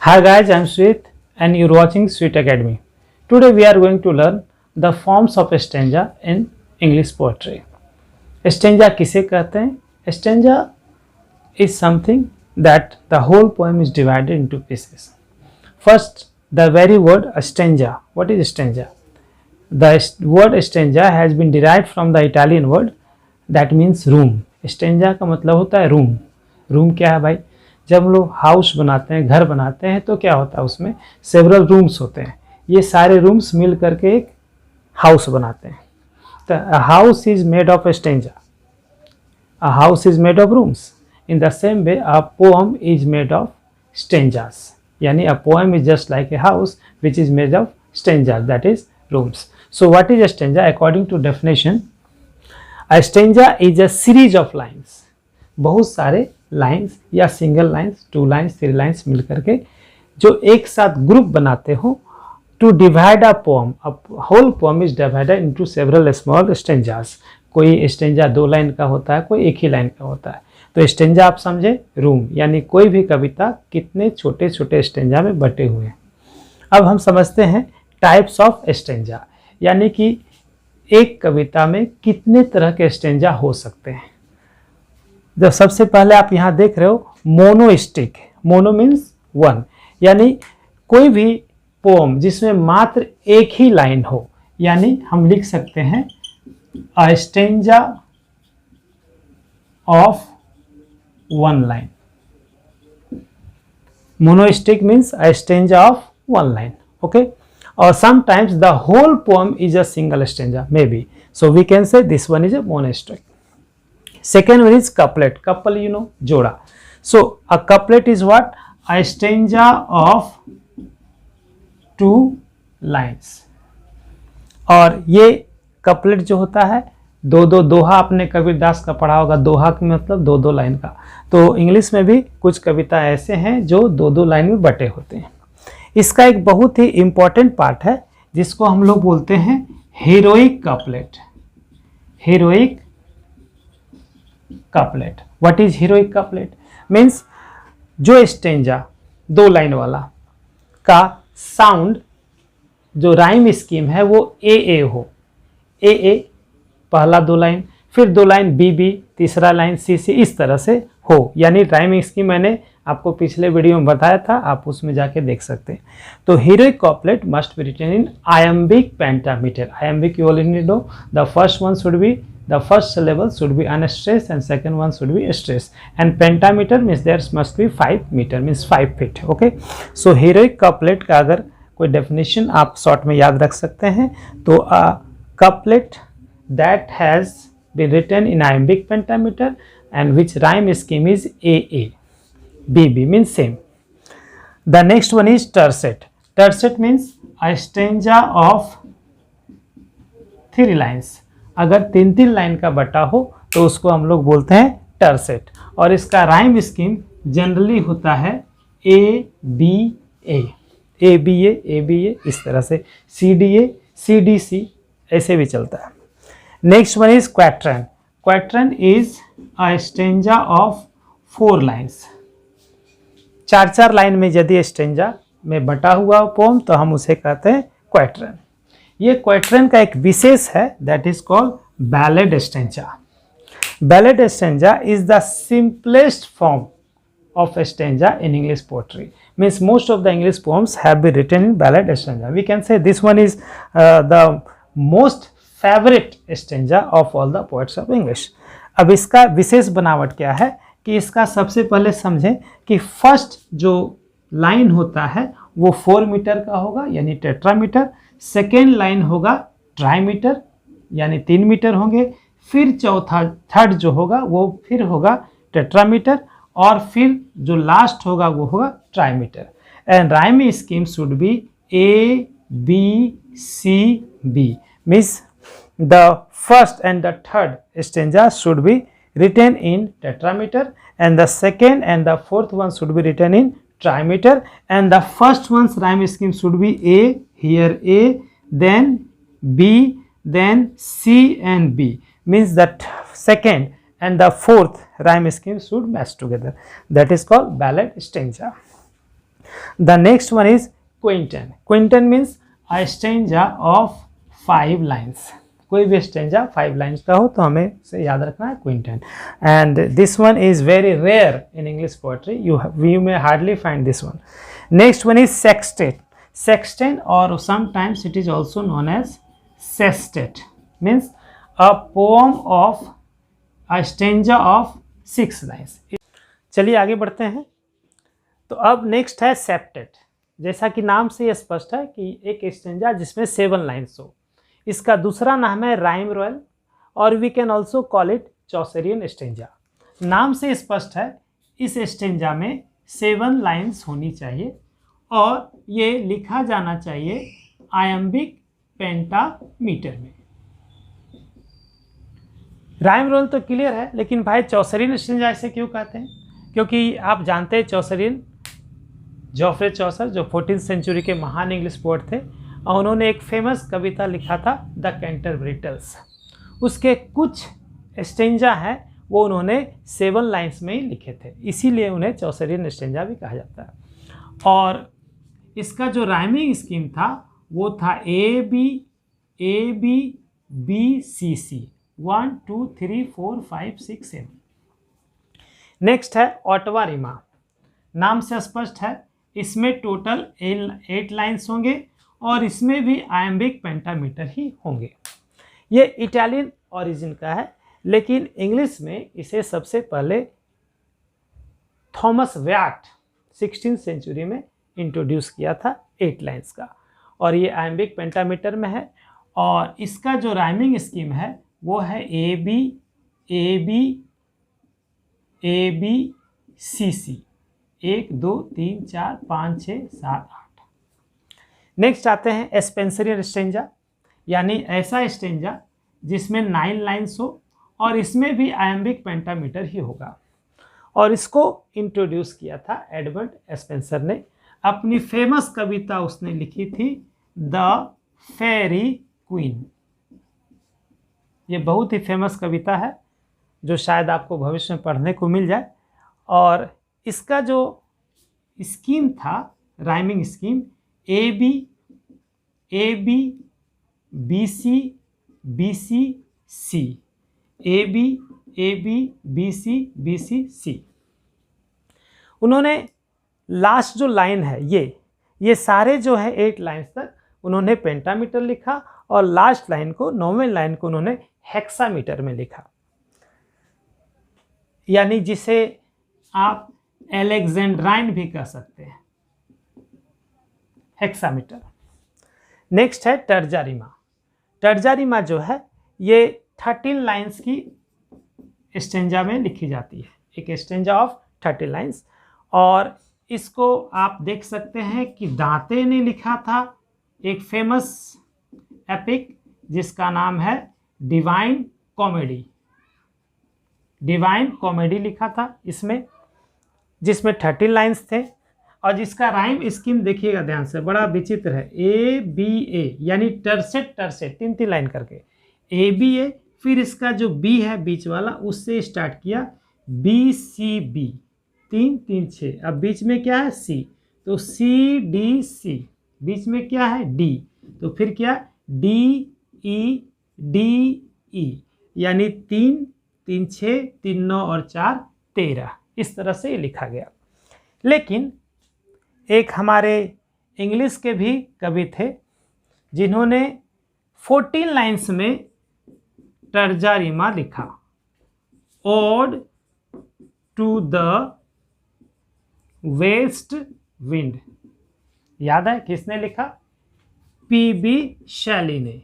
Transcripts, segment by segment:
Hi guys, I am Sweet and you are watching Sweet Academy. Today we are going to learn the forms of stanza in English poetry. Stanza किसे कहते हैं? Stanza is something that the whole poem is divided into pieces. First, the very word stanza. What is stanza? The word stanza has been derived from the Italian word that means room. Stanza का मतलब होता है room. Room क्या है भाई? जब हम लोग हाउस बनाते हैं, घर बनाते हैं, तो क्या होता है उसमें सेवरल रूम्स होते हैं. ये सारे रूम्स मिल करके एक हाउस बनाते हैं. तो house is made of stanza. A house is made of rooms. In the same way a poem is made of stanzas. यानी a poem is just like a house which is made of stanzas, that is rooms. So what is stanza? According to definition, a stanza is a series of lines. बहुत सारे lines या single lines, 2 lines, 3 lines मिल करके जो एक साथ group बनाते हो to divide a poem. Whole poem is divided into several small stanzas. कोई स्टेंजा 2 लाइन का होता है, कोई 1 ही लाइन का होता है. तो स्टेंजा आप समझे रूम, यानी कोई भी कविता कितने छोटे छोटे स्टेंजा में बटे हुए हैं. अब हम समझते हैं टाइप्स ऑफ स्टेंजा, यानी कि एक कविता में कितने तरह के स्टेंजा हो सकते हैं. जब सबसे पहले आप यहाँ देख रहे हो मोनोस्टिक. मोनो मीन्स 1, यानी कोई भी पोम जिसमें मात्र एक ही लाइन हो, यानी हम लिख सकते हैं a stanza of 1 line. Monostich means a stanza of 1 line. Okay. और sometimes the whole poem is a single stanza may be. So we can say this one is a monostich. Second one is couplet. Couple, you know, जोड़ा. So a couplet is what? A stanza of 2 lines. और ये couplet जो होता है दो दोहा, आपने कबीरदास का पढ़ा होगा. दोहा का मतलब 2 लाइन का. तो इंग्लिश में भी कुछ कविता ऐसे हैं जो 2 लाइन में बटे होते हैं. इसका एक बहुत ही इंपॉर्टेंट पार्ट है जिसको हम लोग बोलते हैं heroic couplet. Heroic couplet. What is heroic couplet? Means जो स्टेंजा 2 लाइन वाला का साउंड, जो राइम स्कीम है वो ए हो. ए पहला 2 लाइन, फिर 2 लाइन बी, तीसरा लाइन सी, इस तरह से हो. यानी राइम स्कीम मैंने आपको पिछले वीडियो में बताया था, आप उसमें जाके देख सकते हैं. तो heroic couplet must be written in iambic pentameter. iambic you already know. The first one should be, the first syllable should be unstressed and second one should be stressed. And pentameter means there must be 5 meter, means 5 feet. Okay. So heroic couplet का अगर कोई definition आप short में याद रख सकते हैं तो a couplet that has been written in iambic pentameter and which rhyme scheme is AA. BB means same. The next one is tercet. Tercet means a stanza of 3 lines. अगर 3 line का बटा हो तो उसको हम लोग बोलते हैं टर्सेट. और इसका राइम स्कीम जनरली होता है ABA, इस तरह से CDA, CDC, ऐसे भी चलता है. Next one is quatrain. Quatrain is a stanza of 4 lines. 4 line में यदि स्टेंजा में बटा हुआ पोम तो हम उसे कहते हैं क्वैट्रन. ये क्वैट्रन का एक विशेष है, that is called ballad stanza. Ballad stanza is the simplest form of stanza in English poetry. Means most of the English poems have been written in ballad stanza. We can say this one is the most favourite stanza of all the poets of English. अब इसका विशेष बनावट क्या है कि इसका सबसे पहले समझें कि फर्स्ट जो लाइन होता है वो 4 मीटर का होगा, यानी टेट्रामीटर. सेकेंड लाइन होगा ट्राईमीटर, यानी 3 मीटर होंगे. फिर थर्ड जो होगा वो फिर होगा टेट्रामीटर, और फिर जो लास्ट होगा वो होगा trimeter. And rhyme scheme should be ABCB. Means the first and the third stanza should be written in tetrameter and the second and the fourth one should be written in trimeter, and the first one's rhyme scheme should be A, here A, then B, then C and B. Means that second and the fourth rhyme scheme should match together. That is called ballad stanza. The next one is Quinton. Quinton means a stanza of 5 lines. कोई भी stanza 5 lines का हो तो हमें से याद रखना है quintain. And this one is very rare in English poetry. You may hardly find this one. Next one is sextet. Sextet और sometimes it is also known as sestet means a poem of a stanza of 6 lines. चलिए आगे बढ़ते हैं. तो अब next है septate. जैसा कि नाम से यह स्पष्ट है कि एक स्टेंजा जिसमें 7 लाइन्स हो. इसका दूसरा नाम है राइम रोयल और we can also call it Chaucerian stanza. नाम से स्पष्ट है इस स्टेंजा में 7 लाइन्स होनी चाहिए और ये लिखा जाना चाहिए आयम्बिक पेंटामीटर में. राइम रोल तो क्लियर है, लेकिन भाई चौसरियन स्टेंजा ऐसे क्यों कहते हैं? क्योंकि आप जानते हैं चौसरियन जॉफ्रे चौसर जो 14th सेंचुरी के महान इंग्लिश पोएट थे और उन्होंने एक फेमस कविता लिखा था द कैंटरबरी टेल्स. उसके कुछ स्टेंजा हैं वो उन्होंने 7 लाइन्स में ही लिखे थे, इसीलिए उन्हें चौसरियन स्टेंजा भी कहा जाता है. और इसका जो राइमिंग स्कीम था वो था A B B C C 1 2 3 4 5 6 7. Next है ऑटवा रिमा. नाम से स्पष्ट है इसमें टोटल 8 लाइन्स होंगे और इसमें भी आयम्बिक पेंटामीटर ही होंगे. ये इटालियन ओरिजिन का है, लेकिन इंग्लिश में इसे सबसे पहले थॉमस व्याट 16th सेंचुरी में इंट्रोड्यूस किया था 8 लाइन्स का. और ये आयम्बिक पेंटामीटर में है और इसका जो राइमिंग स्कीम है वो है A B C C 1 2 3 4 5 6 7 8. Next आते हैं स्पेंसरियन स्टेंजा, यानी ऐसा स्टेंजा जिसमें 9 लाइन्स हो और इसमें भी आयम्बिक पेंटामीटर ही होगा. और इसको इंट्रोड्यूस किया था एडवर्ड स्पेंसर ने. अपनी फेमस कविता उसने लिखी थी द फेरी क्वीन. ये बहुत ही फेमस कविता है जो शायद आपको भविष्य में पढ़ने को मिल जाए. और इसका जो स्कीम था rhyming scheme A B B C C A B B C C. उन्होंने लास्ट जो लाइन है ये सारे जो है 8 लाइन्स तक उन्होंने पेंटामीटर लिखा और लास्ट लाइन को 9वें लाइन को उन्होंने हेक्सामीटर में लिखा, यानी जिसे आप एलेक्जेंड्राइन भी कह सकते हैं, हेक्सामीटर. नेक्स्ट है टर्जारिमा. टर्जारिमा जो है ये 13 लाइन्स की स्टेंजा में लिखी जाती है, एक स्टेंजा ऑफ 30 लाइन्स. और इसको आप देख सकते हैं कि दांते ने लिखा था एक फेमस एपिक जिसका नाम है डिवाइन कॉमेडी लिखा था इसमें, जिसमें 13 लाइन्स थे. और जिसका राइम स्कीम देखिएगा ध्यान से, बड़ा विचित्र है. ए बी ए यानी टर्सेट 3 लाइन करके ए बी ए, फिर इसका जो बी है बीच वाला उससे स्टार्ट किया बी सी बी 3 3 6. अब बीच में क्या है सी, तो सी डी सी. बीच में क्या है डी, तो फिर क्या डी ई यानी 3 3 6 3 9 और 4 13. इस तरह से ये लिखा गया. लेकिन एक हमारे इंग्लिश के भी कवि थे जिन्होंने 14 लाइन्स में टर्जारिमा लिखा. Ode to the West Wind. याद है किसने लिखा? पी.बी. शैली ने.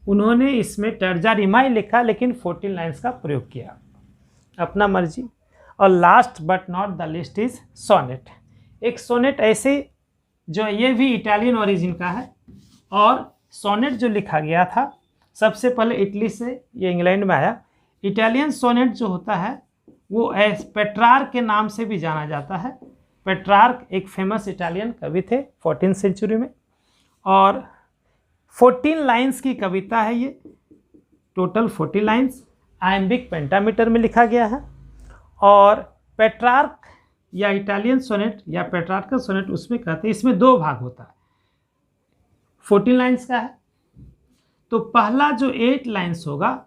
उन्होंने इसमें टर्जारिमा ही लिखा लेकिन 14 लाइन्स का प्रयोग किया, अपना मर्जी. और last but not the least is sonnet. एक सोनेट ऐसे जो ये भी इटालियन ओरिजिन का है. और सोनेट जो लिखा गया था सबसे पहले इटली से ये इंग्लैंड में आया. इटालियन सोनेट जो होता है वो पेट्रार्क के नाम से भी जाना जाता है. पेट्रार्क एक फेमस इटालियन कवि थे 14th सेंचुरी में और 14 लाइन्स की कविता है ये. टोटल 40 लाइन्स आयम्बिक पेंटामीटर में लिखा गया है. और पेट्रार्क या इटालियन सोनेट या पेट्रार्कल सोनेट उसमें कहते हैं, इसमें 2 भाग होता है, 14 लाइन्स का है। तो पहला जो 8 लाइन्स होगा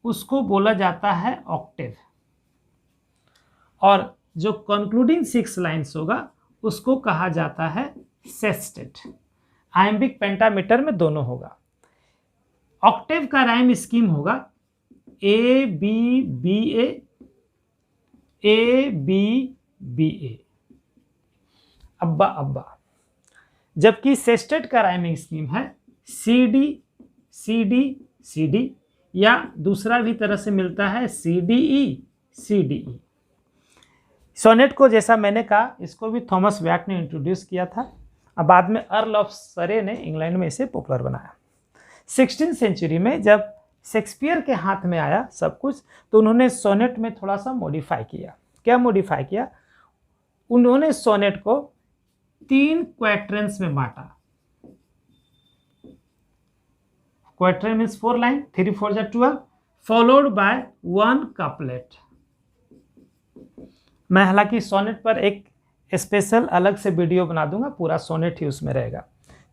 उसको बोला जाता है ऑक्टेव, और जो कंक्लूडिंग 6 लाइन्स होगा उसको कहा जाता है सेस्टेट। आयम्बिक पेंटामीटर में दोनों होगा। ऑक्टेव का राइम स्कीम होगा A B B A, A B B A, ABBA ABBA. जबकि सेस्टेट का राइमिंग स्कीम है C D C D C D, या दूसरा भी तरह से मिलता है C D E C D E. Sonnet को जैसा मैंने कहा, इसको भी थॉमस वैट ने इंट्रोड्यूस किया था, अब बाद में अर्ल ऑफ सरे ने इंग्लैंड में इसे पॉपुलर बनाया। 16वीं सेंचुरी में जब शेक्सपियर के हाथ में आया सब कुछ, तो उन्होंने सोनेट में थोड़ा सा मॉडिफाई किया। क्या मॉडिफाई किया? उन्होंने सोनेट को 3 क्वाट्रेंस में बांटा। क्वाट्रेन मीन्स 4 लाइन, 3 4 जा 12, फॉलोड बाय 1 कपलेट। मैं हालांकि सोनेट पर एक स्पेशल अलग से वीडियो बना दूंगा, पूरा सोनेट ही उसमें रहेगा।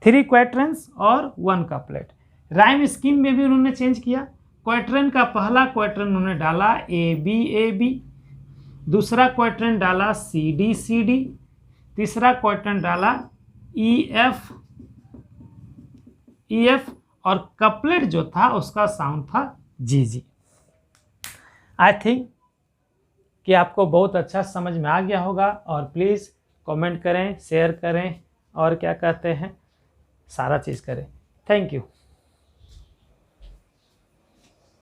3 क्वाट्रेंस और 1 कपलेट। राइम स्कीम में भी उन्होंने चेंज किया। क्वाट्रेन का पहला क्वाट्रेन उन्होंने डाला ए बी, दूसरा क्वाट्रेन डाला सी डी, तीसरा क्वाट्रेन डाला ई एफ, और कपलेट जो था उसका साउंड था जी। आई थिंक कि आपको बहुत अच्छा समझ में आ गया होगा, और प्लीज़ कमेंट करें, शेयर करें, और क्या कहते हैं, सारा चीज़ करें। Thank you.